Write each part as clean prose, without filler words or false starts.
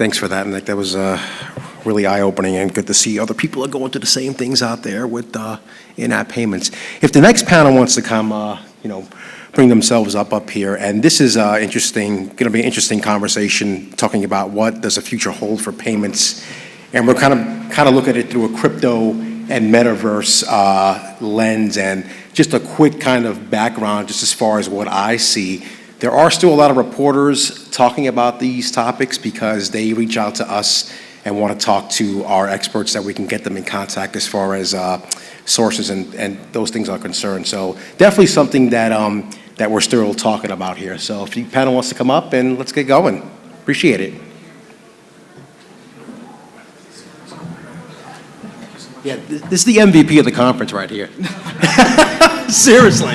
Thanks for that, and that was really eye-opening, and good to see other people are going through the same things out there with in-app payments. If the next panel wants to come, bring themselves up here, and this is going to be an interesting conversation talking about what does the future hold for payments, and we're kind of look at it through a crypto and metaverse lens, and just a quick kind of background just as far as what I see. There are still a lot of reporters talking about these topics because they reach out to us and want to talk to our experts that we can get them in contact as far as sources and those things are concerned. So definitely something that that we're still talking about here. So if the panel wants to come up, and let's get going. Appreciate it. Yeah, this is the MVP of the conference right here. Seriously.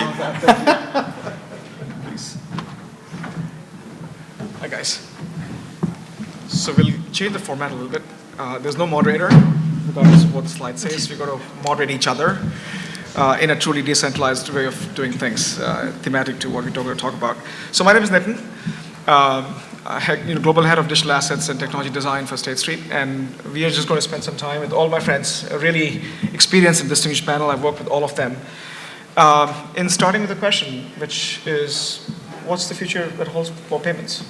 Hi guys. So we'll change the format a little bit. There's no moderator, regardless of what the slide says. We're going to moderate each other in a truly decentralized way of doing things, thematic to what we're going to talk about. So my name is Nitin. Global head of digital assets and technology design for State Street, and we are just going to spend some time with all my friends, a really experienced and distinguished panel. I've worked with all of them. In starting with the question, which is, what's the future that holds for payments?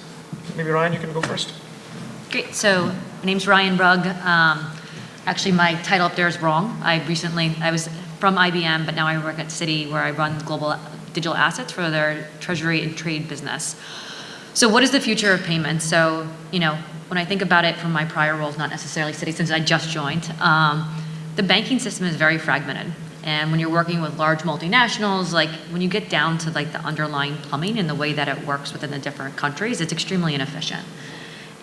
Maybe Ryan, you can go first. Great. So my name's Ryan Rugg. Actually, my title up there is wrong. I was from IBM, but now I work at Citi, where I run global digital assets for their treasury and trade business. So what is the future of payments? So, when I think about it from my prior roles, not necessarily Citi, since I just joined, the banking system is very fragmented. And when you're working with large multinationals, like when you get down to like the underlying plumbing and the way that it works within the different countries, it's extremely inefficient.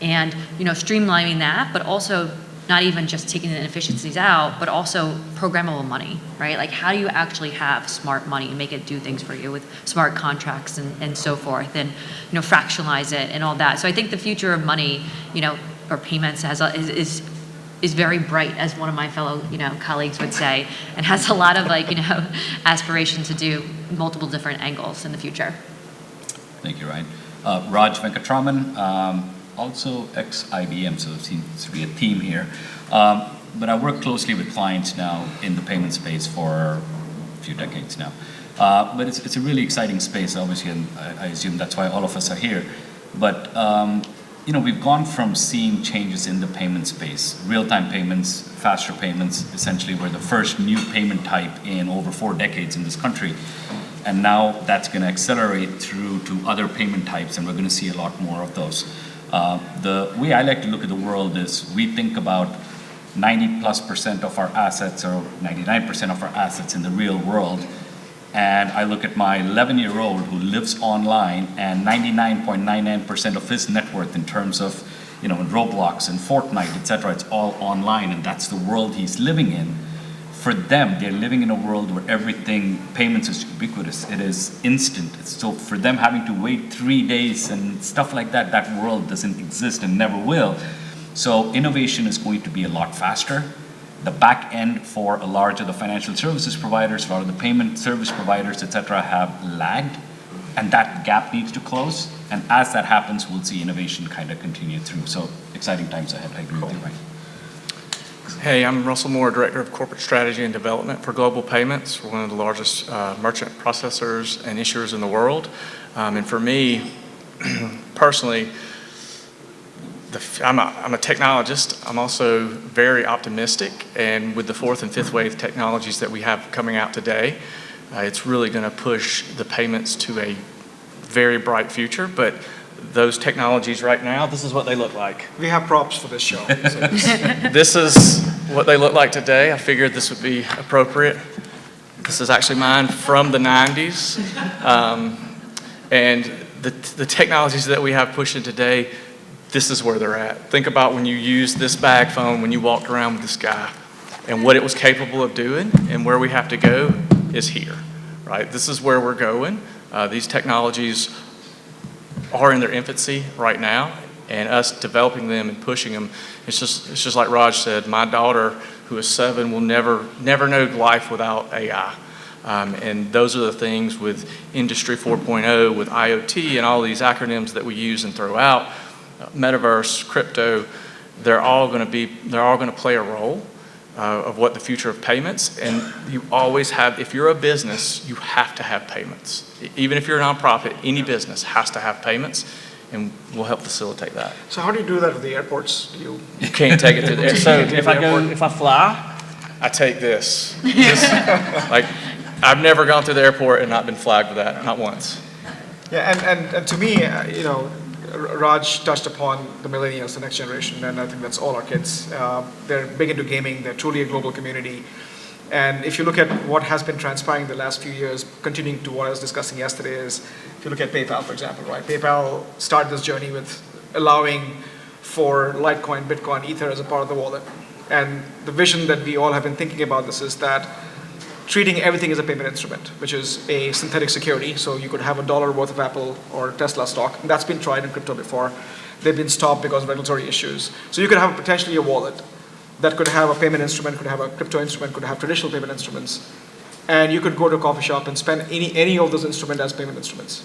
And, streamlining that, but also not even just taking the inefficiencies out, but also programmable money, right? Like how do you actually have smart money and make it do things for you with smart contracts and so forth, and fractionalize it and all that. So I think the future of money, or payments is very bright, as one of my fellow colleagues would say, and has a lot of aspiration to do multiple different angles in the future. Thank you, Ryan. Raj Venkatraman. Also ex-IBM, so it seems to be a theme here. But I work closely with clients now in the payment space for a few decades now. But it's a really exciting space, obviously, and I assume that's why all of us are here. But we've gone from seeing changes in the payment space, real-time payments, faster payments, essentially were the first new payment type in over 4 decades in this country. And now that's going to accelerate through to other payment types, and we're going to see a lot more of those. The way I like to look at the world is we think about 90+% of our assets, or 99% of our assets in the real world. And I look at my 11-year-old who lives online, and 99.99% of his net worth in terms of, in Roblox and Fortnite, etc., it's all online, and that's the world he's living in. For them, they're living in a world where everything, payments is ubiquitous. It is instant. So for them having to wait 3 days and stuff like that, that world doesn't exist and never will. So innovation is going to be a lot faster. The back end for a large of the financial services providers, a lot of the payment service providers, etc., have lagged, and that gap needs to close. And as that happens, we'll see innovation kind of continue through. So exciting times ahead. I agree with you, Ryan. Hey, I'm Russell Moore, Director of Corporate Strategy and Development for Global Payments. We're one of the largest merchant processors and issuers in the world. And for me, personally, I'm a technologist. I'm also very optimistic. And with the 4th and 5th wave technologies that we have coming out today, it's really going to push the payments to a very bright future. But those technologies right now, this is what they look like. We have props for this show. So this is what they look like today. I figured this would be appropriate. This is actually mine from the 90s. And the technologies that we have pushing today, this is where they're at. Think about when you used this bag phone, when you walked around with this guy, and what it was capable of doing, and where we have to go is here, right? This is where we're going. These technologies are in their infancy right now, and us developing them and pushing them, it's just like Raj said, my daughter, who is 7, will never know life without AI. And those are the things with Industry 4.0, with IoT, and all these acronyms that we use and throw out. metaverse, crypto, they're all going to play a role of what the future of payments. And you always have, if you're a business, you have to have payments. Even if you're a nonprofit, any business has to have payments, and we'll help facilitate that. So how do you do that with the airports? You can't take it to the So if I fly, I take this. Like, I've never gone through the airport and not been flagged with that, not once. Yeah, and to me, Raj touched upon the millennials, the next generation, and I think that's all our kids. They're big into gaming. They're truly a global community. And if you look at what has been transpiring the last few years, continuing to what I was discussing yesterday, is if you look at PayPal, for example, right? PayPal started this journey with allowing for Litecoin, Bitcoin, Ether as a part of the wallet. And the vision that we all have been thinking about this is that treating everything as a payment instrument, which is a synthetic security. So you could have $1 worth of Apple or Tesla stock. And that's been tried in crypto before. They've been stopped because of regulatory issues. So you could have potentially a wallet that could have a payment instrument, could have a crypto instrument, could have traditional payment instruments. And you could go to a coffee shop and spend any of those instruments as payment instruments.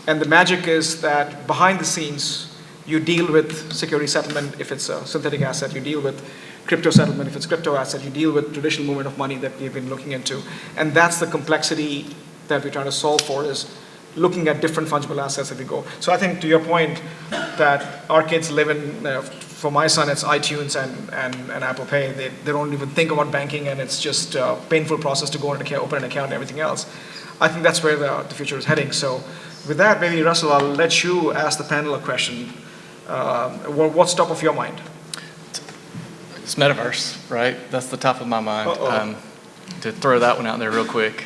And the magic is that behind the scenes, you deal with security settlement if it's a synthetic asset, you deal with crypto settlement if it's crypto asset, you deal with traditional movement of money that we've been looking into. And that's the complexity that we're trying to solve for, is looking at different fungible assets as we go. So I think to your point that our kids live in, for my son it's iTunes and Apple Pay. They don't even think about banking, and it's just a painful process to go and open an account and everything else. I think that's where the future is heading. So with that, maybe Russell, I'll let you ask the panel a question. What's top of your mind? It's metaverse, right? That's the top of my mind. To throw that one out there real quick.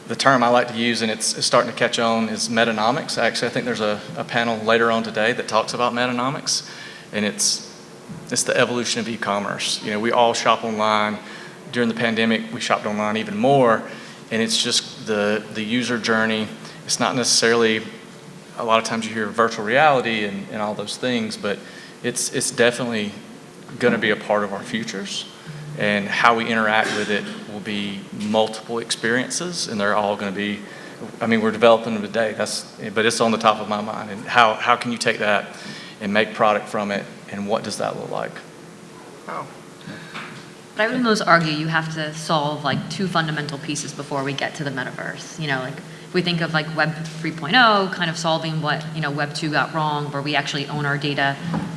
The term I like to use, and it's starting to catch on, is metanomics. Actually, I think there's a panel later on today that talks about metanomics, and it's the evolution of e-commerce. You know, we all shop online. During the pandemic, we shopped online even more, and it's just the user journey. It's not necessarily, a lot of times you hear virtual reality and all those things, but it's definitely going to be a part of our futures, and how we interact with it will be multiple experiences, and they're all going to be, I mean, we're developing them today, but it's on the top of my mind. And how can you take that and make product from it, and what does that look like? Wow. But I would almost argue you have to solve like two fundamental pieces before we get to the metaverse. You know, like if we think of like Web 3.0, kind of solving what, you know, Web 2 got wrong, where we actually own our data,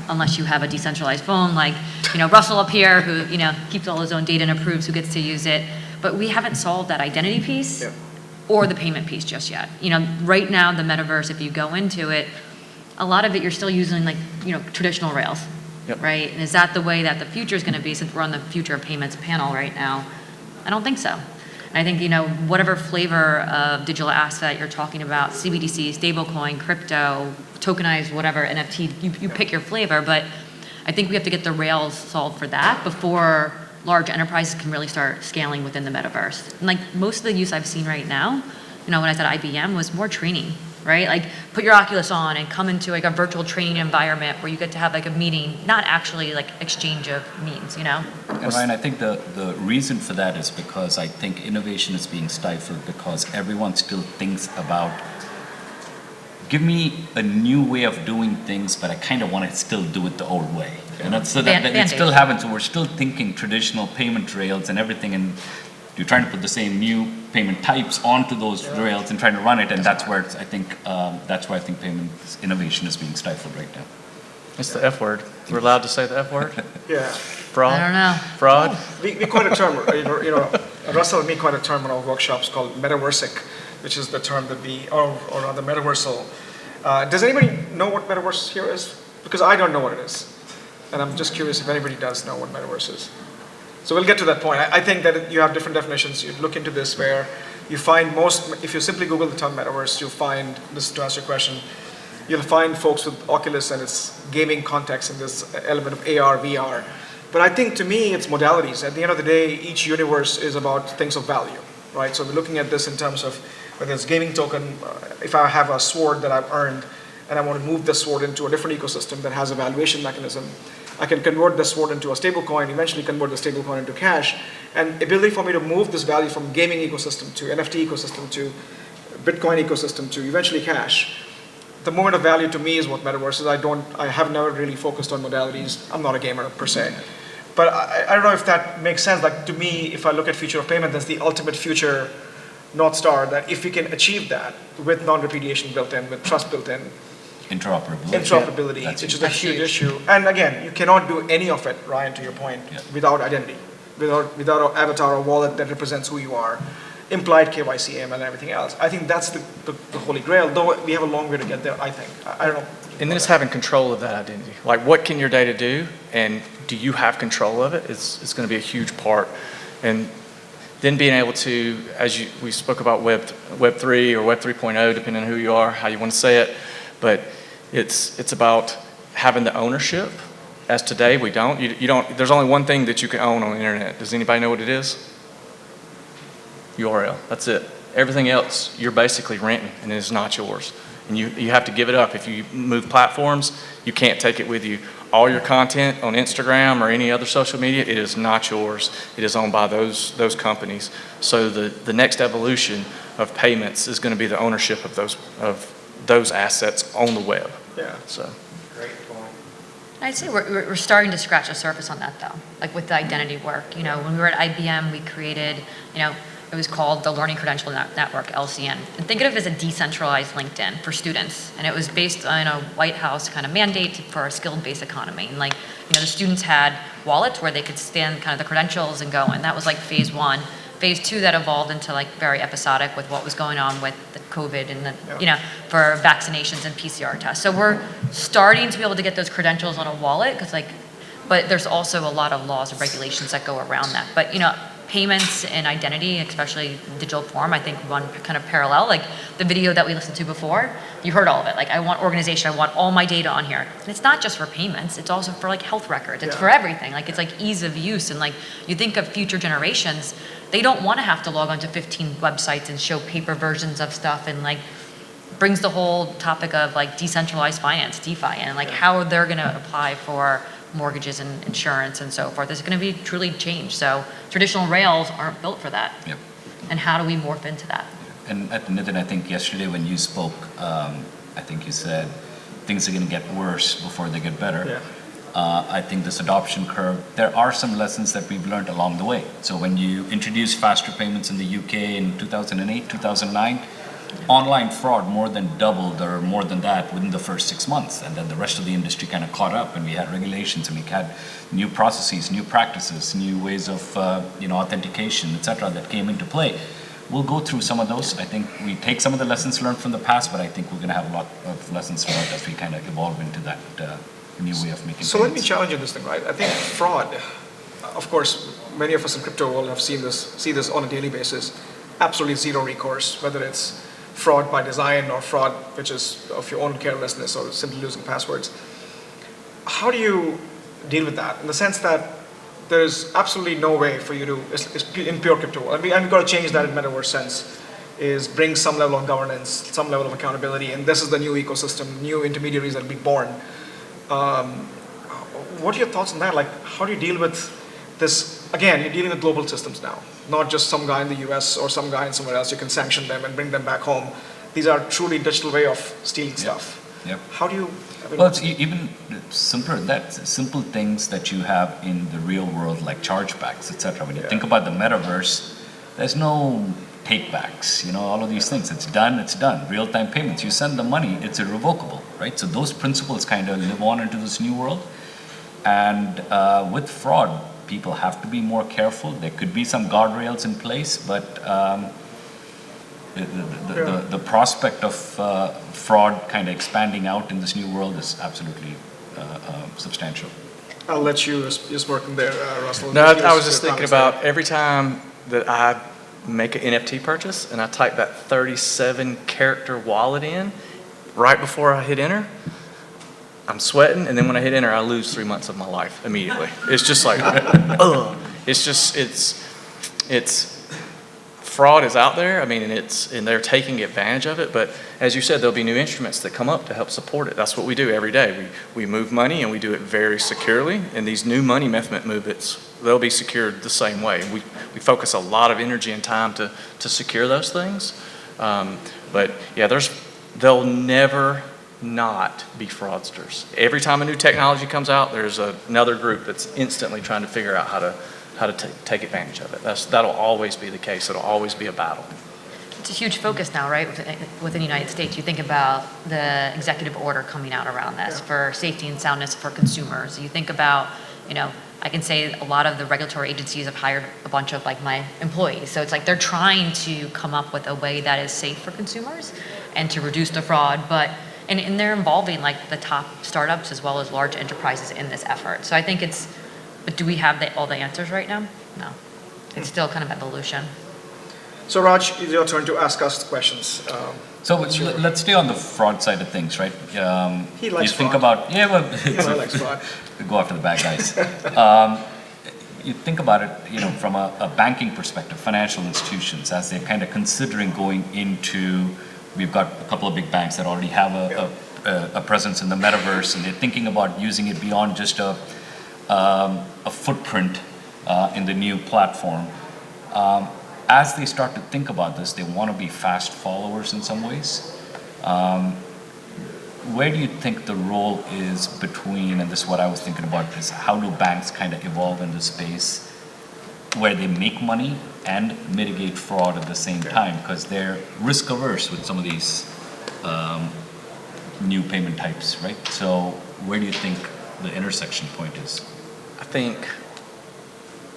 unless you have a decentralized phone like, you know, Russell up here, who, you know, keeps all his own data and approves who gets to use it. But we haven't solved that identity piece or the payment piece just yet. You know, right now the metaverse, if you go into it, a lot of it you're still using like, you know, traditional rails. Yep. Right? And is that the way that the future is going to be, since we're on the future of payments panel right now? I don't think so. And I think, you know, whatever flavor of digital asset you're talking about, CBDC, stablecoin, crypto, tokenized, whatever, NFT, you pick your flavor, but I think we have to get the rails solved for that before large enterprises can really start scaling within the metaverse. And like most of the use I've seen right now, you know, when I was at IBM, was more training. Right? Like put your Oculus on and come into like a virtual training environment where you get to have like a meeting, not actually like exchange of means, you know? And Ryan, I think the reason for that is because I think innovation is being stifled because everyone still thinks about, give me a new way of doing things, but I kind of want to still do it the old way. And that's, so that it still happens. So we're still thinking traditional payment rails and everything, and you're trying to put the same new payment types onto those rails and trying to run it, and that's where I think payment innovation is being stifled right now. It's the F word. We're allowed to say the F word? Yeah. Fraud? I don't know. Fraud? We coined a term, you know, Russell and me coined a term in our workshops called metaversic, which is the term that or rather metaversal. Does anybody know what metaverse here is? Because I don't know what it is. And I'm just curious if anybody does know what metaverse is. So we'll get to that point. I think that you have different definitions. You look into this where you find if you simply Google the term metaverse, you'll find, this to answer your question, you'll find folks with Oculus and its gaming context and this element of AR, VR. But I think to me, it's modalities. At the end of the day, each universe is about things of value, right? So we're looking at this in terms of whether it's gaming token, if I have a sword that I've earned and I want to move the sword into a different ecosystem that has a valuation mechanism, I can convert the sword into a stable coin, eventually convert the stable coin into cash. And ability for me to move this value from gaming ecosystem to NFT ecosystem to Bitcoin ecosystem to eventually cash, the moment of value to me is what metaverse is. I have never really focused on modalities. I'm not a gamer per se. But I don't know if that makes sense. Like to me, if I look at future of payment, that's the ultimate future North Star, that if we can achieve that with non-repudiation built in, with trust built in, interoperability, That's which is huge. a huge issue. And again, you cannot do any of it, Ryan, to your point, Yeah. without identity, without an avatar or wallet that represents who you are, implied KYC, AML, and everything else. I think that's the holy grail, though we have a long way to get there, I think. I don't know. And then it's having control of that identity. Like, what can your data do, and do you have control of it? It's going to be a huge part. And then being able to, we spoke about Web 3 or Web 3.0, depending on who you are, how you want to say it, but it's about having the ownership. As today, we don't. You don't. There's only one thing that you can own on the internet. Does anybody know what it is? URL. That's it. Everything else, you're basically renting, and it's not yours. And you have to give it up. If you move platforms, you can't take it with you. All your content on Instagram or any other social media, it is not yours. It is owned by those companies. So the next evolution of payments is going to be the ownership of those assets on the web. Yeah. So. Great point. I'd say we're starting to scratch the surface on that, though, like with the identity work. When we were at IBM, we created, it was called the Learning Credential Network, LCN. And think of it as a decentralized LinkedIn for students. And it was based on a White House kind of mandate for a skilled-based economy. And the students had wallets where they could scan kind of the credentials and go. And that was like phase 1. Phase 2, that evolved into very episodic with what was going on with the COVID and for vaccinations and PCR tests. So we're starting to be able to get those credentials on a wallet but there's also a lot of laws and regulations that go around that. But payments and identity, especially digital form, I think run kind of parallel. Like the video that we listened to before, you heard all of it. Like I want organization, I want all my data on here. And it's not just for payments, it's also for health records. It's for everything. It's ease of use. And you think of future generations, they don't want to have to log onto 15 websites and show paper versions of stuff, and brings the whole topic of decentralized finance, DeFi, and how they're going to apply for mortgages and insurance and so forth. It's going to be truly changed. So traditional rails aren't built for that. Yep. And how do we morph into that? And Nitin, I think yesterday when you spoke, I think you said things are going to get worse before they get better. Yeah. I think this adoption curve, there are some lessons that we've learned along the way. So when you introduced faster payments in the UK in 2008, 2009, online fraud more than doubled or more than that within the first 6 months. And then the rest of the industry kind of caught up, and we had regulations, and we had new processes, new practices, new ways of authentication, et cetera, that came into play. We'll go through some of those. I think we take some of the lessons learned from the past, but I think we're going to have a lot of lessons learned as we kind of evolve into that new way of making So let me payments. challenge you this thing, right? I think fraud, of course, many of us in crypto world have see this on a daily basis. Absolutely zero recourse, whether it's fraud by design or fraud which is of your own carelessness or simply losing passwords. How do you deal with that? In the sense that there's absolutely no way for you to, in pure crypto world, and we've got to change that in metaverse sense, is bring some level of governance, some level of accountability, and this is the new ecosystem, new intermediaries that will be born. What are your thoughts on that? How do you deal with this? Again, you're dealing with global systems now, not just some guy in the US or some guy in somewhere else. You can sanction them and bring them back home. These are truly digital way of stealing stuff. Yep. How do you? Well, it's even simpler than that. Simple things that you have in the real world, like chargebacks, etc. When you think about the metaverse, there's no takebacks. All of these things. It's done. It's done. Real-time payments. You send the money. It's irrevocable, right? So those principles kind of live on into this new world. And with fraud, people have to be more careful. There could be some guardrails in place, but the prospect of fraud kind of expanding out in this new world is absolutely substantial. I'll let you just work in there, Russell. No, I was just thinking about every time that I make an NFT purchase and I type that 37-character wallet in right before I hit enter, I'm sweating, and then when I hit enter, I lose 3 months of my life immediately. It's just ugh. It's fraud is out there. And they're taking advantage of it. But as you said, there'll be new instruments that come up to help support it. That's what we do every day. We move money, and we do it very securely. And these new money movements, they'll be secured the same way. We focus a lot of energy and time to secure those things. But yeah, they'll never not be fraudsters. Every time a new technology comes out, there's another group that's instantly trying to figure out how to take advantage of it. That'll always be the case. It'll always be a battle. It's a huge focus now, right, within the United States. You think about the executive order coming out around this for safety and soundness for consumers. You think about, I can say a lot of the regulatory agencies have hired a bunch of like my employees. So it's like they're trying to come up with a way that is safe for consumers and to reduce the fraud, and they're involving like the top startups as well as large enterprises in this effort. So I think but do we have all the answers right now? No. It's still kind of evolution. So Raj, it's your turn to ask us questions. So let's stay on the fraud side of things, right? He likes you think fraud. about, yeah, well, He likes fraud. we go after the bad guys. You think about it, from a banking perspective, financial institutions, as they're kind of considering going into, we've got a couple of big banks that already have a presence in the metaverse, and they're thinking about using it beyond just a footprint in the new platform. As they start to think about this, they want to be fast followers in some ways. Where do you think the role is between, and this is what I was thinking about, is how do banks kind of evolve in this space where they make money and mitigate fraud at the same time, because they're risk averse with some of these new payment types, right? So where do you think the intersection point is? I think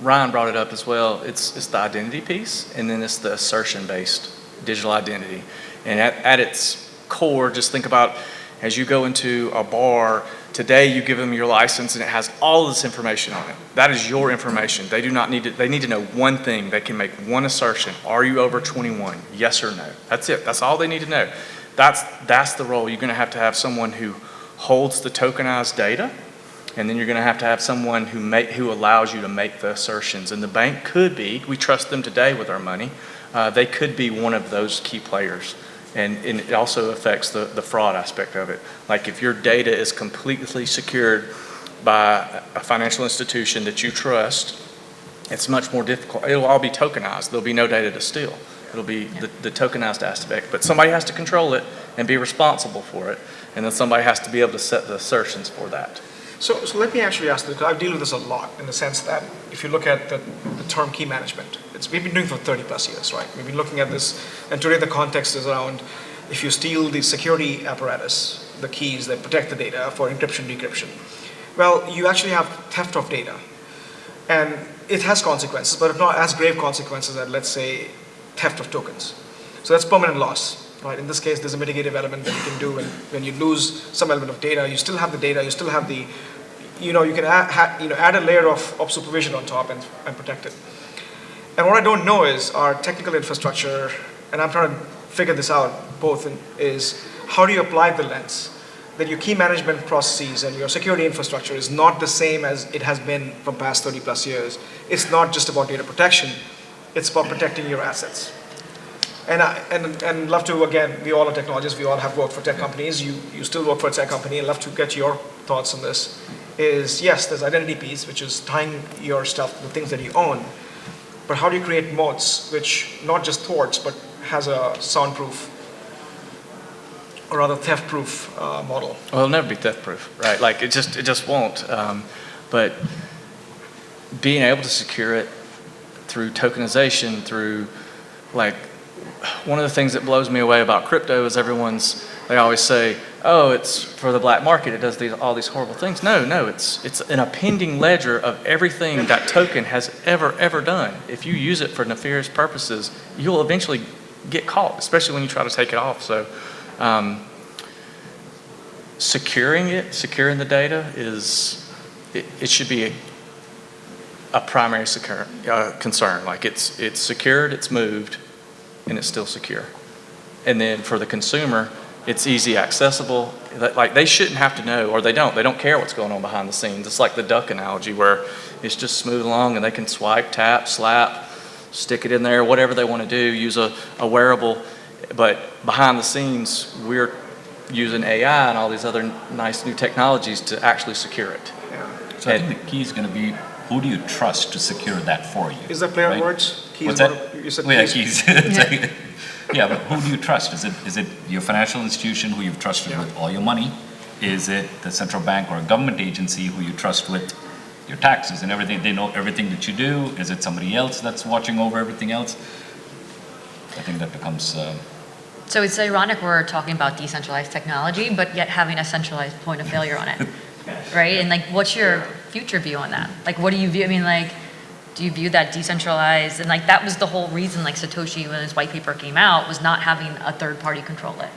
Ryan brought it up as well. It's the identity piece, and then it's the assertion-based digital identity. And at its core, just think about as you go into a bar today, you give them your license, and it has all this information on it. That is your information. They do not need to. They need to know one thing. They can make one assertion: Are you over 21? Yes or no. That's it. That's all they need to know. That's the role. You're going to have someone who holds the tokenized data. And then you're going to have someone who allows you to make the assertions. And the bank could be, we trust them today with our money, they could be one of those key players. And it also affects the fraud aspect of it. Like if your data is completely secured by a financial institution that you trust, it's much more difficult. It'll all be tokenized. There'll be no data to steal. It'll be the tokenized aspect. But somebody has to control it and be responsible for it. And then somebody has to be able to set the assertions for that. So let me actually ask this, because I deal with this a lot in the sense that if you look at the term key management, we've been doing it for 30 plus years, right? We've been looking at this, and today the context is around if you steal the security apparatus, the keys that protect the data for encryption, decryption, well, you actually have theft of data. And it has consequences, but not as grave consequences as, let's say, theft of tokens. So that's permanent loss. Right. In this case, there's a mitigative element that you can do when you lose some element of data. You still have the data. You still have the, you can add a layer of supervision on top and protect it. And what I don't know is our technical infrastructure, and I'm trying to figure this out is how do you apply the lens that your key management processes and your security infrastructure is not the same as it has been from past 30 plus years. It's not just about data protection. It's about protecting your assets. And love to, again, we all are technologists, we all have worked for tech companies, you still work for a tech company, and love to get your thoughts on this, is yes, there's identity piece, which is tying your stuff to the things that you own, but how do you create moats, which not just thwarts, but has a soundproof, or rather theft-proof model? Well, it'll never be theft-proof, right? Like it just won't. But being able to secure it through tokenization, through like, one of the things that blows me away about crypto is they always say, oh, it's for the black market, it does all these horrible things. No, it's an appending ledger of everything that token has ever done. If you use it for nefarious purposes, you'll eventually get caught, especially when you try to take it off. So securing the data it should be a primary concern. Like it's secured, it's moved, and it's still secure. And then for the consumer, it's easy accessible. Like they shouldn't have to know, or they don't care what's going on behind the scenes. It's like the duck analogy where it's just smooth along and they can swipe, tap, slap, stick it in there, whatever they want to do, use a wearable. But behind the scenes, we're using AI and all these other nice new technologies to actually secure it. So I think the key is going to be, who do you trust to secure that for you? Is that play on right? words? Keys. What's that? You said yeah, keys. keys. Yeah, but who do you trust? Is it your financial institution who you've trusted with all your money? Is it the central bank or a government agency who you trust with your taxes and everything? They know everything that you do. Is it somebody else that's watching over everything else? I think that becomes. So it's ironic we're talking about decentralized technology, but yet having a centralized point of failure on it, right? And like, what's your future view on that? Like, what do you view? I mean, like, do you view that decentralized? And like, that was the whole reason, like Satoshi, when his white paper came out, was not having a third party control it.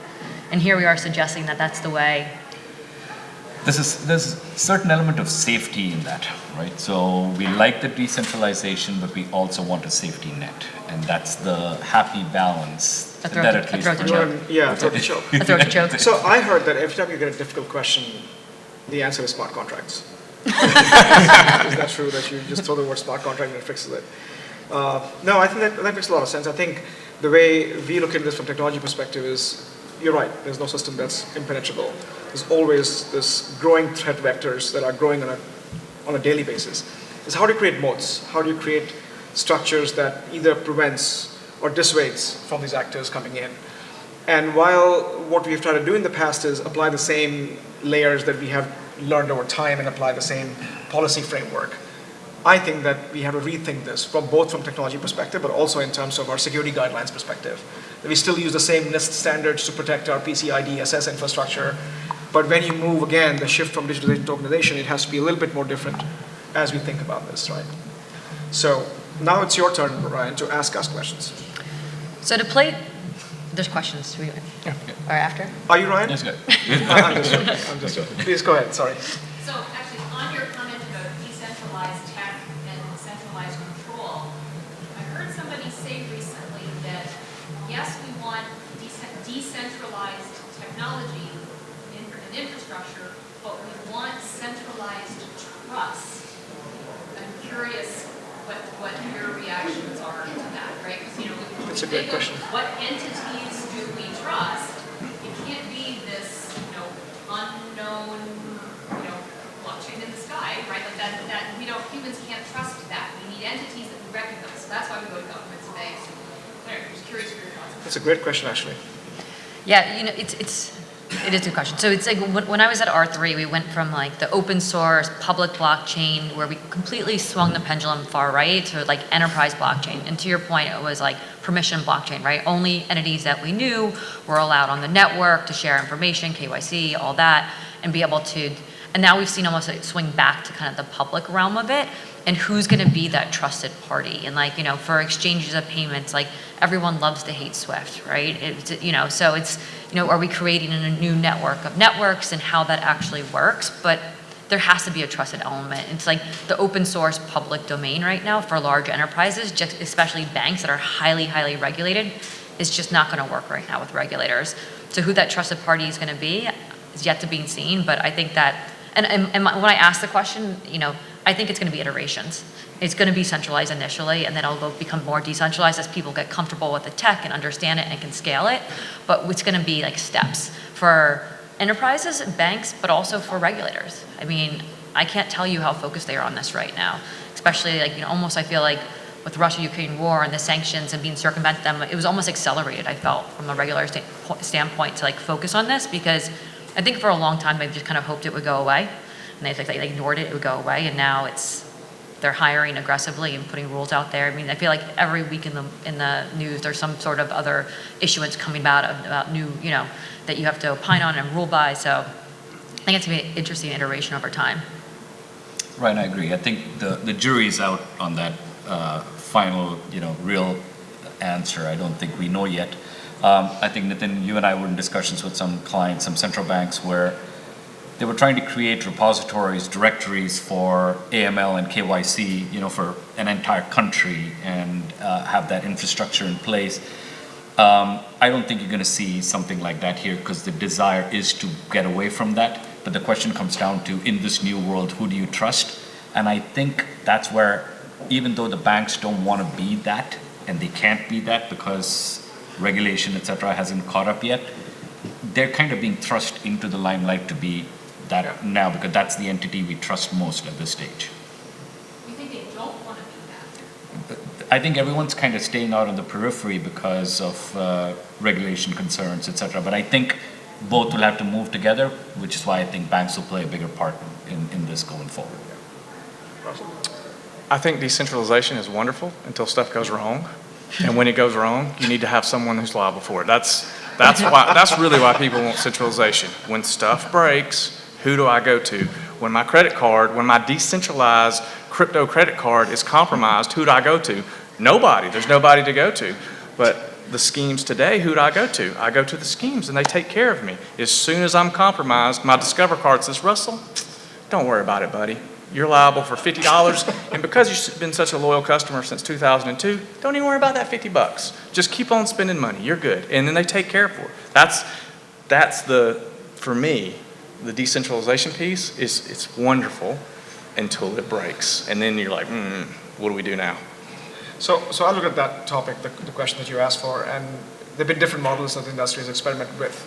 And here we are suggesting that that's the way. There's a certain element of safety in that, right? So we like the decentralization, but we also want a safety net, and that's the happy balance. A throat that to at least- choke. Yeah, throat to choke. A throat to choke. So I heard that every time you get a difficult question, the answer is smart contracts. Is that true, that you just throw the word smart contract and it fixes it? No, I think that makes a lot of sense. I think the way we look at this from technology perspective is, you're right, there's no system that's impenetrable. There's always this growing threat vectors that are growing on a daily basis. Is how do you create moats? How do you create structures that either prevents or dissuades from these actors coming in? And while what we've tried to do in the past is apply the same layers that we have learned over time and apply the same policy framework, I think that we have to rethink this both from technology perspective, but also in terms of our security guidelines perspective. That we still use the same NIST standards to protect our PCI DSS infrastructure, but when you move again, the shift from digitalization to tokenization, it has to be a little bit more different as we think about this, right? So now it's your turn, Ryan, to ask us questions. So to play, there's questions. Or after? Are you Ryan? That's good. I'm just joking. Please go ahead, sorry. So actually, on your comment about decentralized tech and centralized control, I heard somebody say recently that, yes, we want decentralized technology and infrastructure, but we want centralized trust. I'm curious what your reactions are to that, right? Because, That's a great question. What entities do we trust? It can't be this, unknown, blockchain in the sky, right? Like that humans can't trust that. We need entities that we recognize. So that's why we go to government space. I'm just curious for your thoughts. That's a great question, actually. Yeah, it is a good question. So it's like when I was at R3, we went from like the open source public blockchain where we completely swung the pendulum far right to like enterprise blockchain. And to your point, it was like permission blockchain, right? Only entities that we knew were allowed on the network to share information, KYC, all that, and be able to. And now we've seen almost like swing back to kind of the public realm of it. And who's going to be that trusted party? And like, for exchanges of payments, like everyone loves to hate SWIFT, right? So it's, are we creating a new network of networks and how that actually works? But there has to be a trusted element. It's like the open source public domain right now for large enterprises, just especially banks that are highly, highly regulated, is just not going to work right now with regulators. So who that trusted party is going to be is yet to be seen. But I think that, and when I ask the question, I think it's going to be iterations. It's going to be centralized initially, and then it'll become more decentralized as people get comfortable with the tech and understand it and can scale it. But it's going to be like steps for enterprises, banks, but also for regulators. I mean, I can't tell you how focused they are on this right now, especially like, almost I feel like with the Russia-Ukraine war and the sanctions and being circumvented them, it was almost accelerated, I felt, from a regular standpoint to like focus on this, because I think for a long time they've just kind of hoped it would go away. And they ignored it, it would go away, and now they're hiring aggressively and putting rules out there. I mean, I feel like every week in the news there's some sort of other issuance coming about new, that you have to opine on and rule by. So I think it's going to be an interesting iteration over time. Right, I agree. I think the jury's out on that final, real answer. I don't think we know yet. I think, Nitin, you and I were in discussions with some clients, some central banks, where they were trying to create repositories, directories for AML and KYC, for an entire country, and have that infrastructure in place. I don't think you're going to see something like that here, because the desire is to get away from that. But the question comes down to, in this new world, who do you trust? And I think that's where, even though the banks don't want to be that, and they can't be that because regulation, etc., hasn't caught up yet, they're kind of being thrust into the limelight to be that now, because that's the entity we trust most at this stage. You think they don't want to be that? I think everyone's kind of staying out on the periphery because of regulation concerns, et cetera. But I think both will have to move together, which is why I think banks will play a bigger part in this going forward. I think decentralization is wonderful until stuff goes wrong. And when it goes wrong, you need to have someone who's liable for it. That's really why people want centralization. When stuff breaks, who do I go to? When my decentralized crypto credit card is compromised, who do I go to? Nobody. There's nobody to go to. But the schemes today, who do I go to? I go to the schemes and they take care of me. As soon as I'm compromised, my Discover card says, Russell, don't worry about it, buddy. You're liable for $50, and because you've been such a loyal customer since 2002, don't even worry about that $50. Just keep on spending money. You're good. And then they take care of it. That's for me, the decentralization piece it's wonderful until it breaks. And then you're like, what do we do now? So I look at that topic, the question that you asked for, and there have been different models that the industry has experimented with.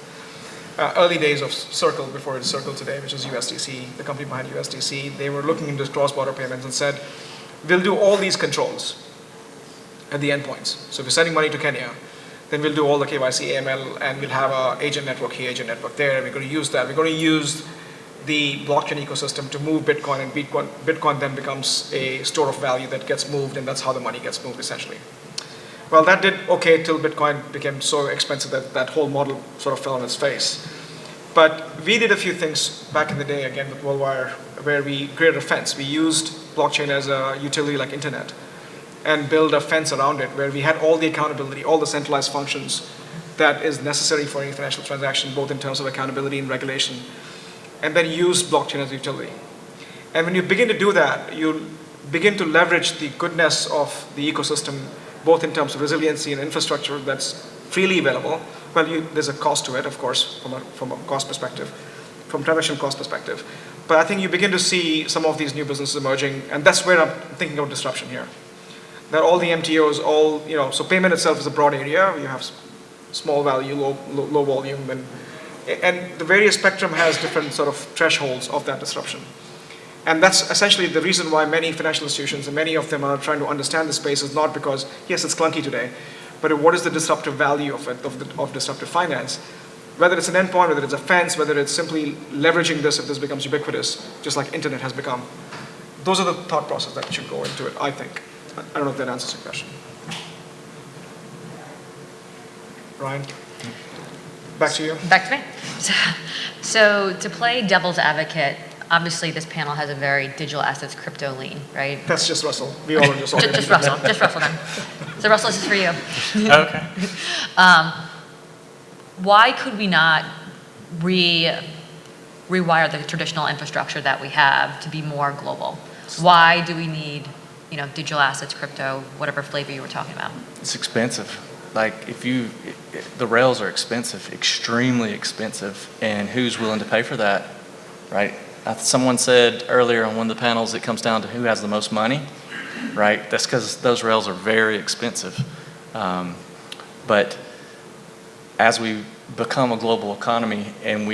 Early days of Circle, before it's Circle today, which is USDC, the company behind USDC, they were looking into cross-border payments and said, we'll do all these controls at the endpoints. So if you're sending money to Kenya, then we'll do all the KYC, AML, and we'll have an agent network here, agent network there. We're going to use that. We're going to use the blockchain ecosystem to move Bitcoin, and Bitcoin then becomes a store of value that gets moved, and that's how the money gets moved, essentially. Well, that did okay till Bitcoin became so expensive that that whole model sort of fell on its face. But we did a few things back in the day, again, with WorldWire, where we created a fence. We used blockchain as a utility like internet and build a fence around it where we had all the accountability, all the centralized functions that is necessary for any financial transaction, both in terms of accountability and regulation, and then use blockchain as a utility. And when you begin to do that, you begin to leverage the goodness of the ecosystem, both in terms of resiliency and infrastructure that's freely available. Well, there's a cost to it, of course, from a cost perspective, from transaction cost perspective. But I think you begin to see some of these new businesses emerging, and that's where I'm thinking of disruption here. That all the MTOs, so payment itself is a broad area. You have small value, low volume, and the various spectrum has different sort of thresholds of that disruption. And that's essentially the reason why many financial institutions, and many of them are trying to understand the space, is not because, yes, it's clunky today, but what is the disruptive value of it, of disruptive finance? Whether it's an endpoint, whether it's a fence, whether it's simply leveraging this if this becomes ubiquitous, just like internet has become. Those are the thought process that should go into it, I think. I don't know if that answers your question. Ryan? Back to you. Back to me. So to play devil's advocate, obviously this panel has a very digital assets crypto lean, right? That's just Russell. We all are just all Just Russell then. So Russell, this is for you. Okay. Why could we not rewire the traditional infrastructure that we have to be more global? Why do we need, digital assets, crypto, whatever flavor you were talking about? It's expensive. Like the rails are expensive, extremely expensive, and who's willing to pay for that, right? Someone said earlier on one of the panels, it comes down to who has the most money, right? That's because those rails are very expensive. But as we become a global economy and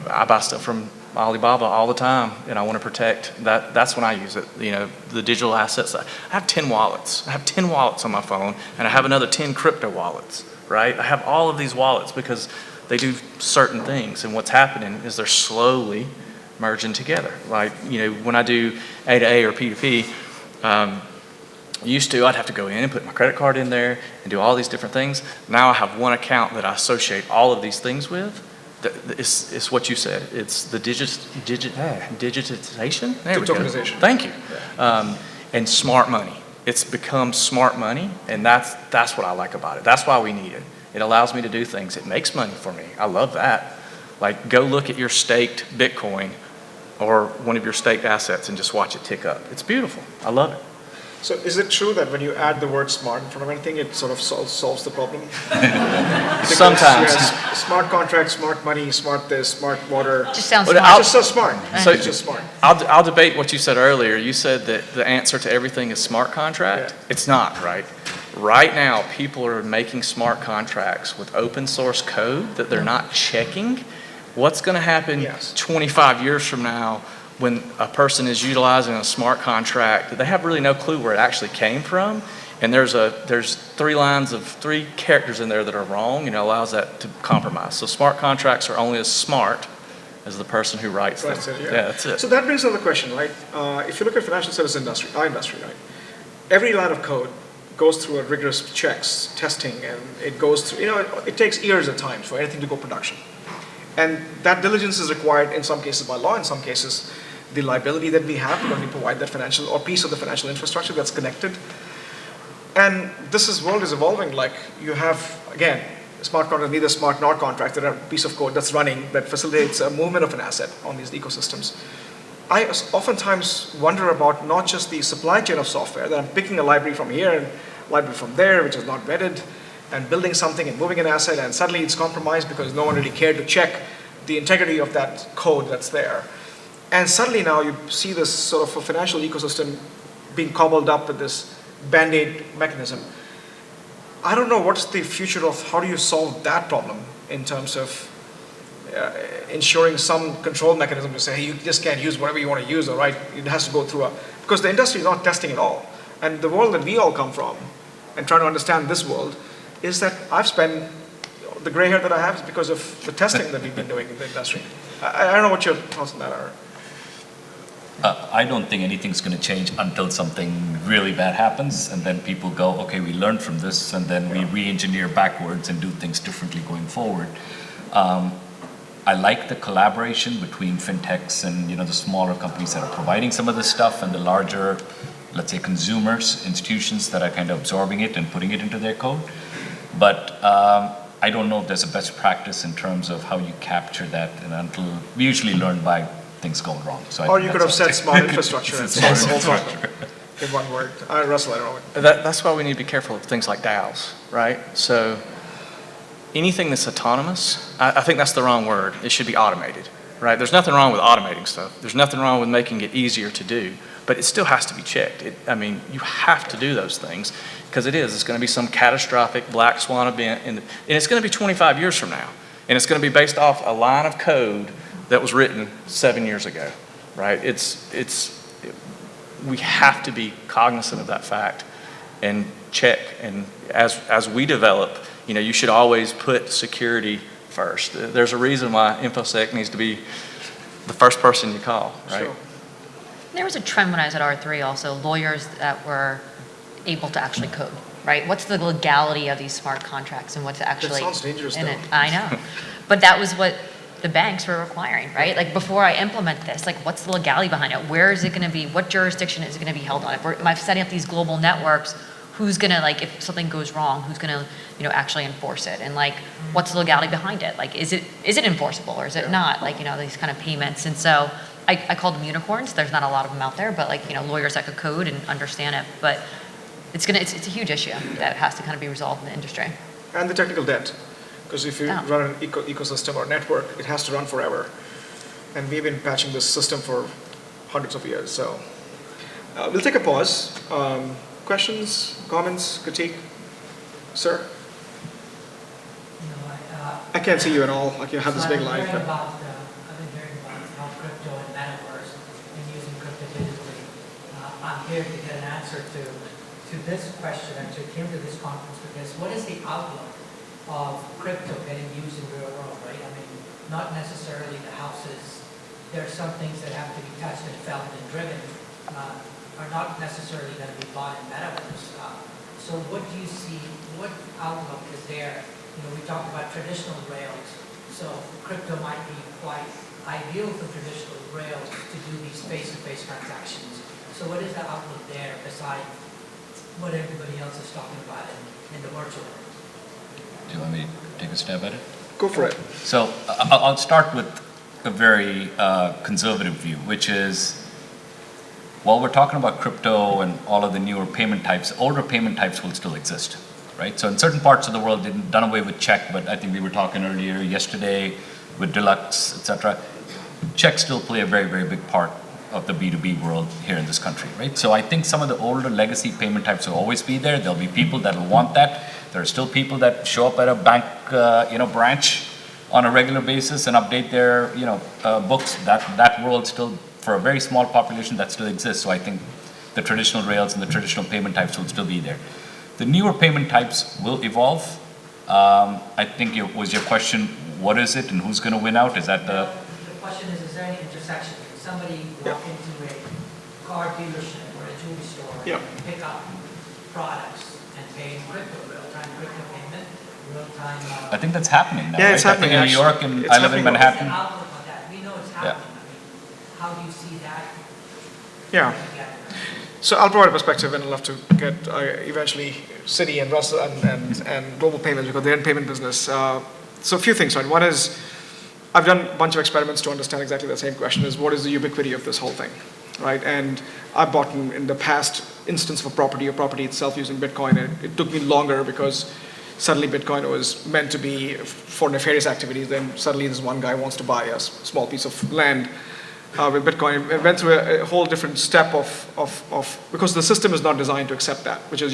I buy stuff from Alibaba all the time and I want to protect that, that's when I use it. The digital assets. I have 10 wallets. I have 10 wallets on my phone and I have another 10 crypto wallets, right? I have all of these wallets because they do certain things, and what's happening is they're slowly merging together. Like, when I do A to A or P to P, used to, I'd have to go in and put my credit card in there and do all these different things. Now I have one account that I associate all of these things with. It's what you said. It's the digitization? There we go. Tokenization. Thank you. And smart money. It's become smart money, and that's what I like about it. That's why we need it. It allows me to do things. It makes money for me. I love that. Like, go look at your staked Bitcoin or one of your staked assets and just watch it tick up. It's beautiful. I love it. So is it true that when you add the word smart in front of anything, it sort of solves the problem? Sometimes. Yes, smart contract, smart money, smart this, smart water. Just sounds But smart. It's just so smart. So- It's just smart. I'll debate what you said earlier. You said that the answer to everything is smart contract. Yeah. It's not, right? Right now, people are making smart contracts with open source code that they're not checking. What's going to happen Yes. 25 years from now when a person is utilizing a smart contract that they have really no clue where it actually came from, And there's three characters in there that are wrong, and it allows that to compromise. So smart contracts are only as smart as the person who writes them. That's it, yeah. Yeah, that's it. So that brings another question, right? If you look at financial service industry, our industry, right? Every line of code goes through a rigorous checks, testing, and it goes through, it takes years at times for anything to go production. And that diligence is required in some cases by law, in some cases the liability that we have because we provide that financial or piece of the financial infrastructure that's connected. And world is evolving. Like you have, again, smart contracts, neither smart nor contracts. They're a piece of code that's running that facilitates a movement of an asset on these ecosystems. I oftentimes wonder about not just the supply chain of software, that I'm picking a library from here and a library from there, which is not vetted, and building something and moving an asset, and suddenly it's compromised because no one really cared to check the integrity of that code that's there. And suddenly now you see this sort of a financial ecosystem being cobbled up with this Band-Aid mechanism. I don't know what's the future of how do you solve that problem in terms of ensuring some control mechanism to say, hey, you just can't use whatever you want to use, all right? It has to go through because the industry is not testing at all. And the world that we all come from and trying to understand this world is that I've spent, the gray hair that I have is because of the testing that we've been doing in the industry. I don't know what your thoughts on that are. I don't think anything's going to change until something really bad happens, and then people go, okay, we learned from this, and then we re-engineer backwards and do things differently going forward. I like the collaboration between fintechs and the smaller companies that are providing some of this stuff, and the larger, let's say, consumers, institutions that are kind of absorbing it and putting it into their code. But I don't know if there's a best practice in terms of how you capture that, and until we usually learn by things going wrong. So or you could have said smart infrastructure and solved the whole problem in one word. Russell, I don't know. That's why we need to be careful of things like DAOs, right? So anything that's autonomous, I think that's the wrong word. It should be automated, right? There's nothing wrong with automating stuff. There's nothing wrong with making it easier to do, but it still has to be checked. You have to do those things because it's going to be some catastrophic black swan event, and it's going to be 25 years from now, and it's going to be based off a line of code that was written 7 years ago, right? We have to be cognizant of that fact and check. And as we develop, you should always put security first. There's a reason why InfoSec needs to be the first person you call, right? Sure. There was a trend when I was at R3 also, lawyers that were able to actually code, right? What's the legality of these smart contracts and what's actually That sounds dangerous, in though. it? I know. But that was what the banks were requiring, right? Like before I implement this, like what's the legality behind it? Where is it going to be? What jurisdiction is it going to be held on? If I'm setting up these global networks, who's going to, like, if something goes wrong, who's going to, actually enforce it? And like, what's the legality behind it? Like, is it enforceable or is it not? Like, these kind of payments. And so I call them unicorns. There's not a lot of them out there, but like, lawyers that could code and understand it. But it's a huge issue that has to kind of be resolved in the industry. And the technical debt. Because if you run an ecosystem or network, it has to run forever. And we've been patching this system for hundreds of years. So we'll take a pause. Questions, comments, critique? Sir? I can't see you at all. Like you have this big light. I've been hearing about how crypto and metaverse and using crypto digitally. I'm here to get an answer to this question. Actually came to this conference because what is the outlook of crypto getting used in the real world, right? Not necessarily the houses. There are some things that have to be touched and felt and driven are not necessarily going to be bought in metaverse. So what do you see, what outlook is there? We talked about traditional rails, so crypto might be quite ideal for traditional rails to do these face-to-face transactions. So what is the outlook there besides what everybody else is talking about in the virtual world? Do you want me to take a stab at it? Go for it. So I'll start with a very conservative view, which is, while we're talking about crypto and all of the newer payment types, older payment types will still exist, right? So in certain parts of the world, they've done away with check, but I think we were talking earlier yesterday with Deluxe, etc. Checks still play a very, very big part of the B2B world here in this country, right? So I think some of the older legacy payment types will always be there. There'll be people that will want that. There are still people that show up at a bank, branch on a regular basis and update their, books. That world still, for a very small population, that still exists. So I think the traditional rails and the traditional payment types will still be there. The newer payment types will evolve. I think was your question, what is it and who's going to win out? Is that the... The question is there any intersection? Can somebody walk into a car dealership or a jewelry store and pick up products and pay in crypto, real-time crypto payment, real-time... I think that's happening now, Yeah, right? it's happening, I think in New York and I live in Manhattan. What's the outlook on that? We know it's happening. I mean, how do you see that? Yeah. Together? So I'll provide a perspective, and I'd love to get eventually Citi and Russell and Global Payments, because they're in payment business. So a few things, right? One is, I've done a bunch of experiments to understand exactly the same question, is what is the ubiquity of this whole thing, right? And I've bought in the past instance of property or property itself using Bitcoin, and it took me longer because suddenly Bitcoin was meant to be for nefarious activities. Then suddenly this one guy wants to buy a small piece of land with Bitcoin. It went through a whole different step of because the system is not designed to accept that, which is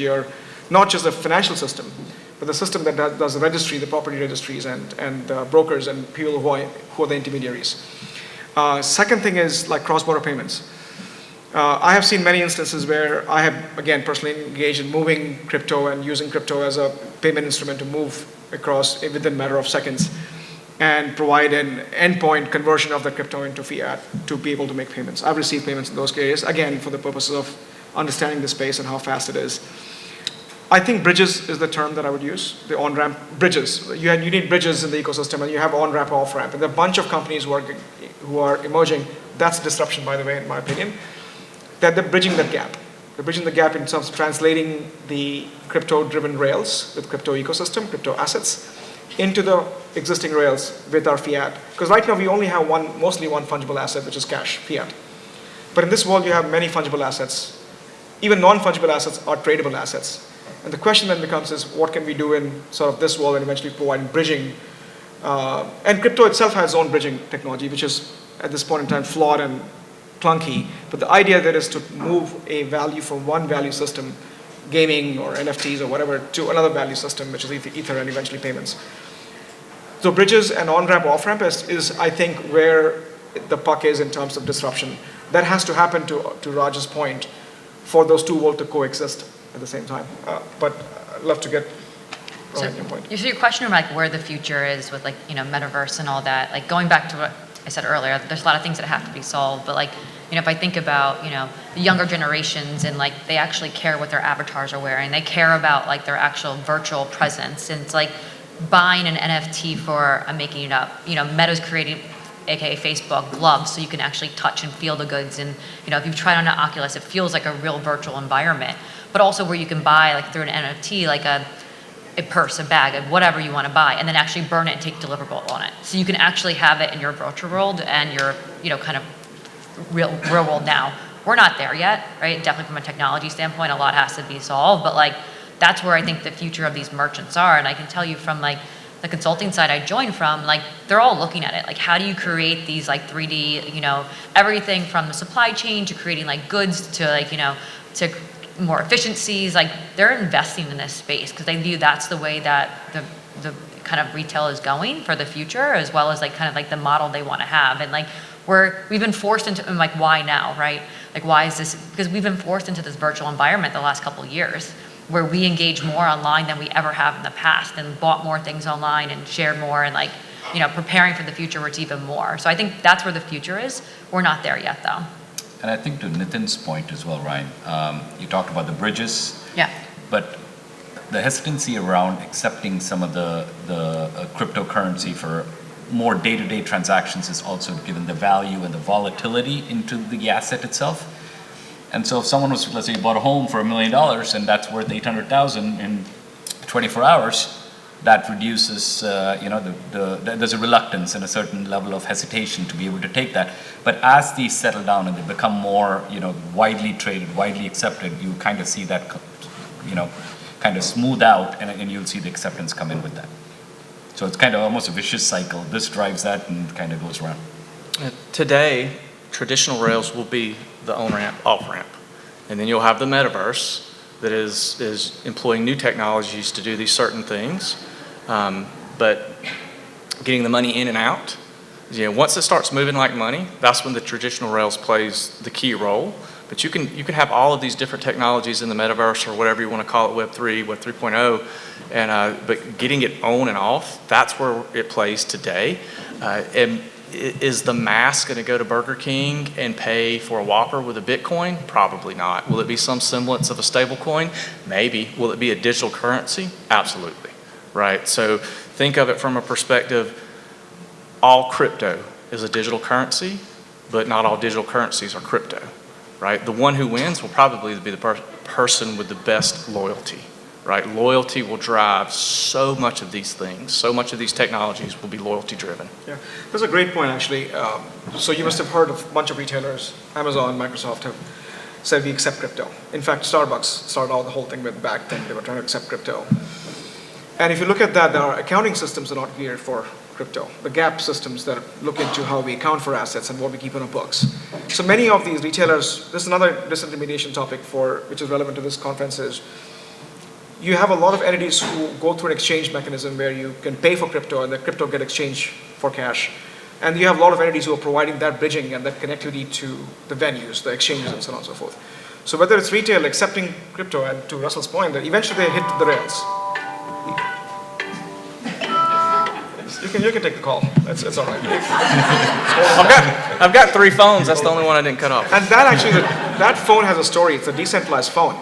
not just the financial system, but the system that does the registry, the property registries, and brokers and people who are the intermediaries. Second thing is like cross-border payments. I have seen many instances where I have, again, personally engaged in moving crypto and using crypto as a payment instrument to move across within a matter of seconds and provide an endpoint conversion of the crypto into fiat to be able to make payments. I've received payments in those cases, again, for the purposes of understanding the space and how fast it is. I think bridges is the term that I would use, the on-ramp bridges. You need bridges in the ecosystem, and you have on-ramp, off-ramp. And there are a bunch of companies who are emerging. That's disruption, by the way, in my opinion. That they're bridging that gap. They're bridging the gap in terms of translating the crypto-driven rails with crypto ecosystem, crypto assets, into the existing rails with our fiat. Because right now we only have mostly one fungible asset, which is cash, fiat. But in this world you have many fungible assets. Even non-fungible assets are tradable assets. And the question then becomes is, what can we do in sort of this world and eventually provide bridging? And crypto itself has its own bridging technology, which is at this point in time flawed and clunky. But the idea there is to move a value from one value system, gaming or NFTs or whatever, to another value system, which is Ether and eventually payments. So bridges and on-ramp, off-ramp is, I think, where the puck is in terms of disruption. That has to happen, to Raj's point, for those two worlds to coexist at the same time. But I'd love to get Ryan, your point. So your question about like where the future is with like, metaverse and all that, like going back to what I said earlier, there's a lot of things that have to be solved, but like, if I think about, the younger generations and like they actually care what their avatars are wearing, they care about like their actual virtual presence, and it's like buying an NFT for, I'm making it up, Meta's creating, aka Facebook, gloves, so you can actually touch and feel the goods, and if you've tried on an Oculus, it feels like a real virtual environment, but also where you can buy like through an NFT, like a purse, a bag, whatever you want to buy, and then actually burn it and take deliverable on it. So you can actually have it in your virtual world and your, kind of real world now. We're not there yet, right? Definitely from a technology standpoint, a lot has to be solved, but like that's where I think the future of these merchants are. And I can tell you from like the consulting side I joined from, like they're all looking at it. Like how do you create these like 3D, everything from the supply chain to creating like goods to like, to more efficiencies. Like they're investing in this space because they view that's the way that the kind of retail is going for the future, as well as like kind of like the model they want to have. And like we've been forced into, and like why now, right? Like why is this? Because we've been forced into this virtual environment the last couple of years, where we engage more online than we ever have in the past, and bought more things online and shared more, and like, preparing for the future where it's even more. So I think that's where the future is. We're not there yet though. And I think to Nitin's point as well, Ryan, you talked about the bridges. Yeah. But the hesitancy around accepting some of the cryptocurrency for more day-to-day transactions is also given the value and the volatility into the asset itself. And so if someone was, let's say, you bought a home for $1 million and that's worth $800,000 in 24 hours, that reduces, there's a reluctance and a certain level of hesitation to be able to take that. But as these settle down and they become more, widely traded, widely accepted, you kind of see that, kind of smooth out, and you'll see the acceptance come in with that. So it's kind of almost a vicious cycle. This drives that and kind of goes around. Today, traditional rails will be the on-ramp, off-ramp. And then you'll have the metaverse that is employing new technologies to do these certain things. But getting the money in and out, once it starts moving like money, that's when the traditional rails plays the key role. But you can have all of these different technologies in the metaverse or whatever you want to call it, Web3, Web 3.0, and but getting it on and off, that's where it plays today. And is the mass going to go to Burger King and pay for a Whopper with a Bitcoin? Probably not. Will it be some semblance of a stable coin? Maybe. Will it be a digital currency? Absolutely. Right? So think of it from a perspective, all crypto is a digital currency, but not all digital currencies are crypto. Right? The one who wins will probably be the person with the best loyalty. Right? Loyalty will drive so much of these things. So much of these technologies will be loyalty driven. Yeah, that's a great point actually. So you must have heard of a bunch of retailers, Amazon, Microsoft have said we accept crypto. In fact, Starbucks started all the whole thing with back then. They were trying to accept crypto. And if you look at that, there are accounting systems that are not geared for crypto. The GAAP systems that look into how we account for assets and what we keep on our books. So many of these retailers, this is another disintermediation topic which is relevant to this conference is, you have a lot of entities who go through an exchange mechanism where you can pay for crypto and the crypto get exchanged for cash. And you have a lot of entities who are providing that bridging and that connectivity to the venues, the exchanges and so on and so forth. So whether it's retail accepting crypto, and to Russell's point, that eventually they hit the rails. You can take the call. It's all right. I've got 3 phones. That's the only one I didn't cut off. And that actually, that phone has a story. It's a decentralized phone.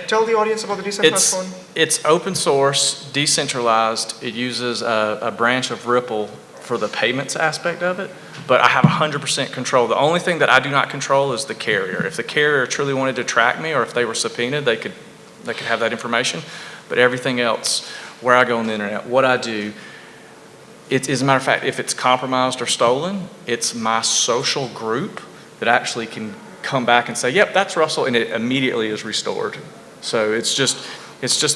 Tell the audience about the decentralized phone. It's open source, decentralized. It uses a branch of Ripple for the payments aspect of it, but I have 100% control. The only thing that I do not control is the carrier. If the carrier truly wanted to track me or if they were subpoenaed, they could have that information. But everything else, where I go on the internet, what I do, as a matter of fact, if it's compromised or stolen, it's my social group that actually can come back and say, yep, that's Russell, and it immediately is restored. So it's just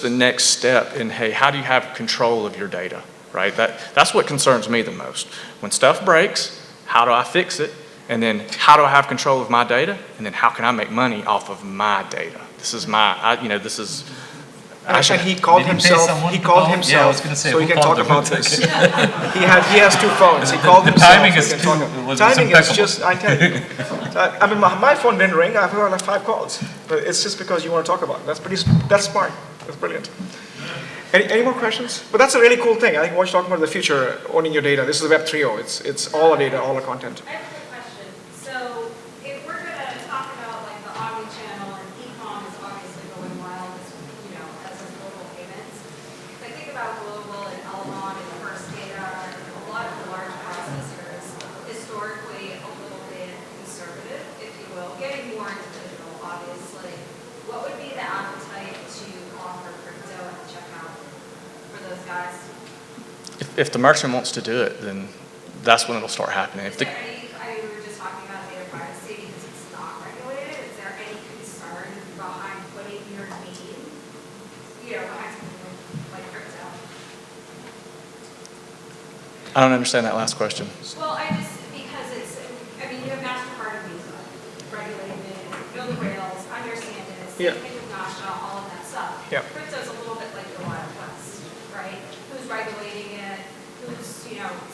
the next step in, hey, how do you have control of your data, right? That's what concerns me the most. When stuff breaks, how do I fix it? And then how do I have control of my data? And then how can I make money off of my data? This is this is... And he called himself. Yeah, I was going to say, so he can talk about this. he has 2 phones. He called himself. Timing is timing is just. I tell you. I mean, my phone didn't ring. I've heard like 5 calls, but it's just because you want to talk about it. That's smart. That's brilliant. Any more questions? But that's a really cool thing. I think what you're talking about the future, owning your data. This is Web 3.0. It's all our data, all our content. I have a quick question. So if we're going to talk about like the omni-channel and e-com is obviously going wild, as is global payments. If I think about global and Elavon and First Data, a lot of the large processors historically a little bit conservative, if you will, getting more into digital, obviously. What would be the appetite to offer crypto at the checkout for those guys? If the merchant wants to do it, then that's when it'll start happening. We were just talking about data privacy because it's not regulated. Is there any concern behind putting your name, behind something like crypto? I don't understand that last question. Well, because you have MasterCard and Visa, regulated, know the rails, understand it, same thing with Nasha, all of that stuff. Yeah. Crypto's a little bit like the Wild West, right? Who's regulating it? Who's,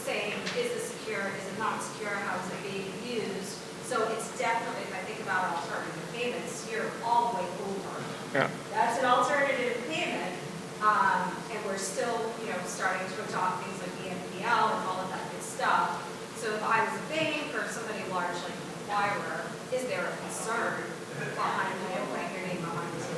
saying, is this secure? Is it not secure? How is it being used? So it's definitely, if I think about alternative payments, you're all the way over. Yeah. That's an alternative payment, and we're still, starting to adopt things like the NPL and all of that good stuff. So if I was a bank or somebody large like an acquirer, is there a concern behind putting your name behind this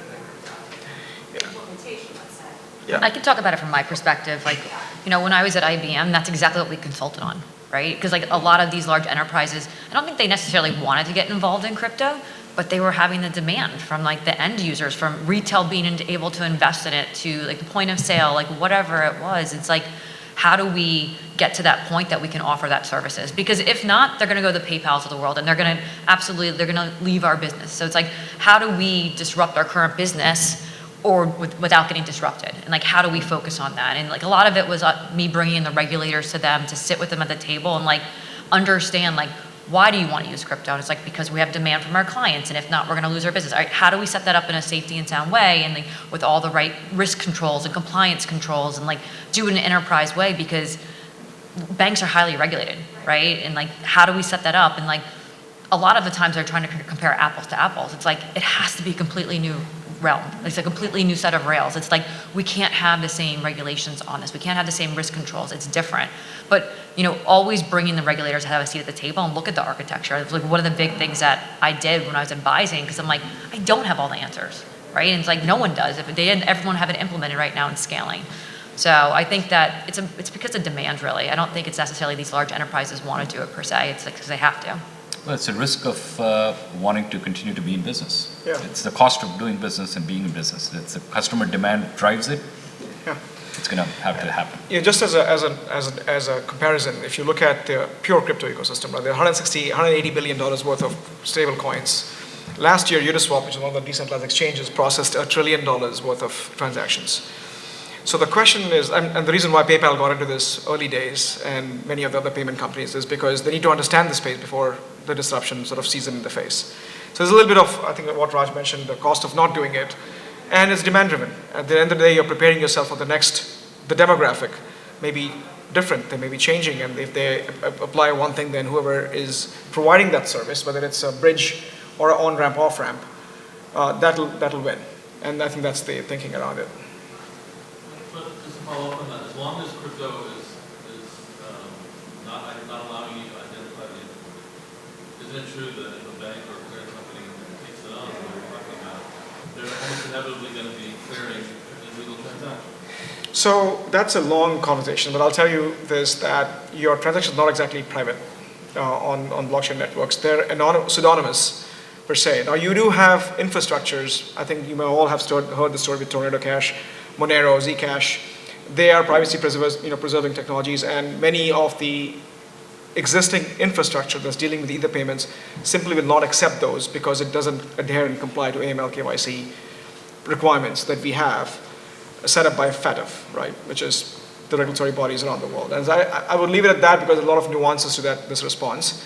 implementation, let's say? Yeah. I can talk about it from my perspective. When I was at IBM, that's exactly what we consulted on, right? Because a lot of these large enterprises, I don't think they necessarily wanted to get involved in crypto, but they were having the demand from the end users, from retail being able to invest in it to the point of sale, whatever it was. It's how do we get to that point that we can offer that services? Because if not, they're going to go to the PayPals of the world and they're going to leave our business. So it's how do we disrupt our current business or without getting disrupted? And how do we focus on that? And a lot of it was me bringing in the regulators to them to sit with them at the table and understand why do you want to use crypto? And it's because we have demand from our clients, and if not, we're going to lose our business. All right, how do we set that up in a safety and sound way, and with all the right risk controls and compliance controls, and do it in an enterprise way, because banks are highly regulated, right? And how do we set that up? And a lot of the times they're trying to compare apples to apples. It's like, it has to be completely new realm. It's a completely new set of rails. It's like, we can't have the same regulations on this. We can't have the same risk controls. It's different. But, always bringing the regulators to have a seat at the table and look at the architecture. It's like one of the big things that I did when I was advising, because I'm like, I don't have all the answers, right? And it's like, no one does. If they didn't, everyone have it implemented right now in scaling. So I think that it's because of demand, really. I don't think it's necessarily these large enterprises want to do it per se. It's because they have to. Well, it's a risk of wanting to continue to be in business. Yeah. It's the cost of doing business and being in business. It's the customer demand drives it. Yeah. It's going to have to happen. Yeah, just as a comparison, if you look at the pure crypto ecosystem, right, there are $180 billion worth of stable coins. Last year, Uniswap, which is one of the decentralized exchanges, processed $1 trillion worth of transactions. So the question is, and the reason why PayPal got into this early days and many of the other payment companies is because they need to understand the space before the disruption sort of sees them in the face. So there's a little bit of, I think, what Raj mentioned, the cost of not doing it, and it's demand driven. At the end of the day, you're preparing yourself for the demographic may be different, they may be changing, and if they apply one thing, then whoever is providing that service, whether it's a bridge or an on-ramp, off-ramp, that'll win. And I think that's the thinking around it. But just to follow up on that, as long as crypto is not allowing you to identify the individual, isn't it true that if a bank or a clearing company takes it on, as we were talking about, they're almost inevitably going to be clearing illegal transactions? So that's a long conversation, but I'll tell you this, that your transaction is not exactly private on blockchain networks. They're pseudonymous per se. Now you do have infrastructures. I think you may all have heard the story with Tornado Cash, Monero, Zcash. They are privacy preserving technologies, and many of the existing infrastructure that's dealing with Ether payments simply will not accept those because it doesn't adhere and comply to AML KYC requirements that we have set up by FATF, right, which is the regulatory bodies around the world. And I would leave it at that because there's a lot of nuances to this response.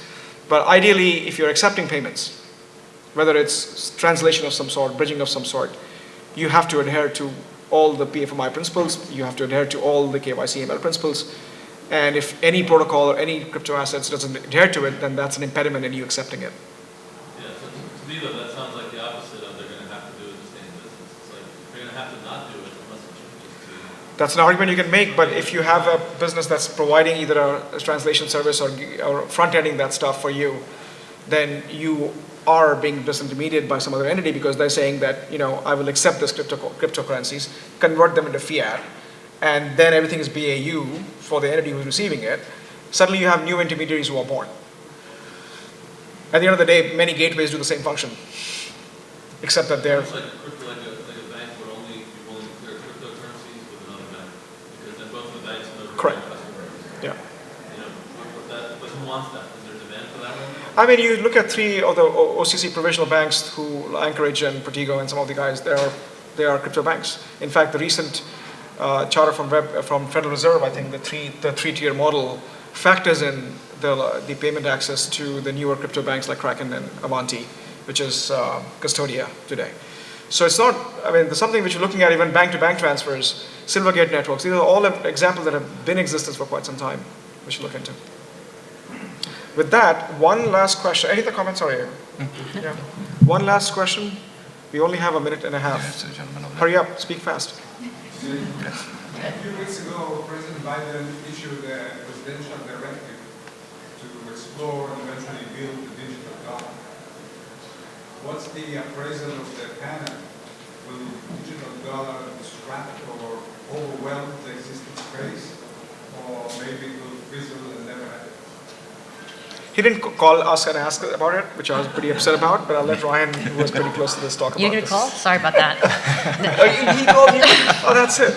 But ideally, if you're accepting payments, whether it's translation of some sort, bridging of some sort, you have to adhere to all the PFMI principles, you have to adhere to all the KYC AML principles, and if any protocol or any crypto assets doesn't adhere to it, then that's an impediment in you accepting it. Yeah, so to me though, that sounds like the opposite of they're going to have to do it to stay in business. It's like they're going to have to not do it unless it changes to... That's an argument you can make, but if you have a business that's providing either a translation service or front-ending that stuff for you, then you are being disintermediated by some other entity because they're saying that, I will accept this cryptocurrencies, convert them into fiat, and then everything is BAU for the entity who's receiving it. Suddenly you have new intermediaries who are born. At the end of the day, many gateways do the same function, except that they're... It's like a bank would only be willing to clear cryptocurrencies with another bank, because then both the banks know Correct. their customers. Yeah. But who wants that? Is there demand for that right now? I mean, you look at three of the OCC provisional banks, who Anchorage and Protego and some of the guys, they are crypto banks. In fact, the recent charter from Federal Reserve, I think the three-tier model factors in the payment access to the newer crypto banks like Kraken and Avanti, which is Custodia today. So it's not, there's something which you're looking at, even bank-to-bank transfers, Silvergate networks. These are all examples that have been in existence for quite some time, we should look into. With that, one last question. Any other comments? Sorry. Yeah. One last question. We only have a minute and a half. Yes, gentleman over there. Hurry up, speak fast. A few weeks ago, President Biden issued a presidential directive to explore and eventually build the digital dollar. What's the appraisal of the panel? Will the digital dollar distract or overwhelm the existing space? Or maybe it will fizzle and never happen? He didn't call us and ask about it, which I was pretty upset about, but I'll let Ryan, who was pretty close to this, talk about You're going this. to call? Sorry about that. He called me. Oh, that's it.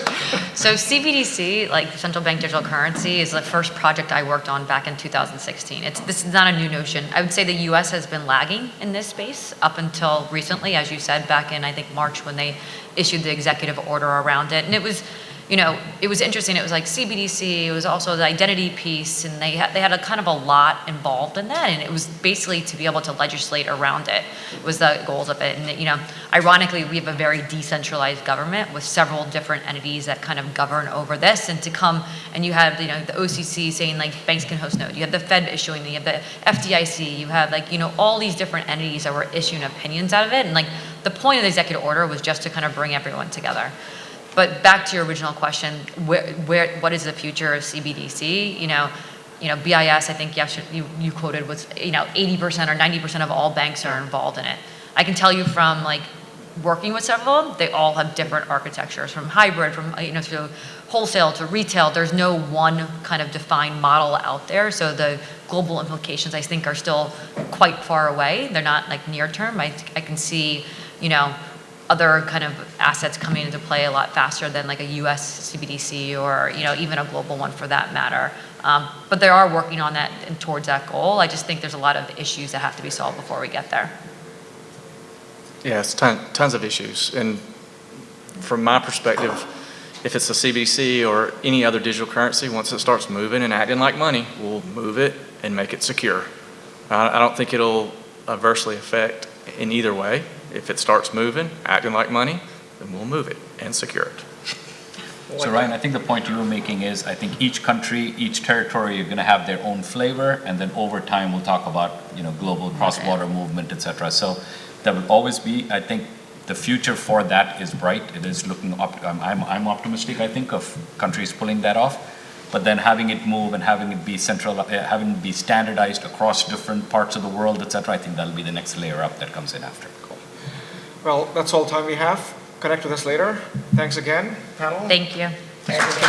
So CBDC, like central bank digital currency, is the first project I worked on back in 2016. This is not a new notion. I would say the US has been lagging in this space up until recently, as you said, back in, I think, March when they issued the executive order around it. And it was it was interesting. It was like CBDC, it was also the identity piece, and they had a kind of a lot involved in that, and it was basically to be able to legislate around it was the goals of it. And, ironically, we have a very decentralized government with several different entities that kind of govern over this, and to come, and you have, the OCC saying, like, banks can host nodes, you have the Fed issuing, you have the FDIC, you have, like, all these different entities that were issuing opinions out of it, and, like, the point of the executive order was just to kind of bring everyone together. But back to your original question, what is the future of CBDC? BIS, I think you quoted was 80% or 90% of all banks are involved in it. I can tell you from like working with several of them, they all have different architectures, from hybrid, from to wholesale to retail. There's no one kind of defined model out there. So the global implications, I think, are still quite far away. They're not like near term. I can see, other kind of assets coming into play a lot faster than like a US CBDC or, even a global one for that matter. But they are working on that and towards that goal. I just think there's a lot of issues that have to be solved before we get there. Yeah, it's tons of issues. And from my perspective, if it's a CBDC or any other digital currency, once it starts moving and acting like money, we'll move it and make it secure. I don't think it'll adversely affect in either way. If it starts moving, acting like money, then we'll move it and secure it. So Ryan, I think the point you were making is, I think each country, each territory are going to have their own flavor, and then over time we'll talk about global cross-border movement, etc. So there will always be, I think, the future for that is bright. It is looking up. I'm optimistic. I think of countries pulling that off, but then having it move and having it be having it be standardized across different parts of the world, etc. I think that'll be the next layer up that comes in after. Well, that's all the time we have. Connect with us later. Thanks again, panel. Thank you. Thanks for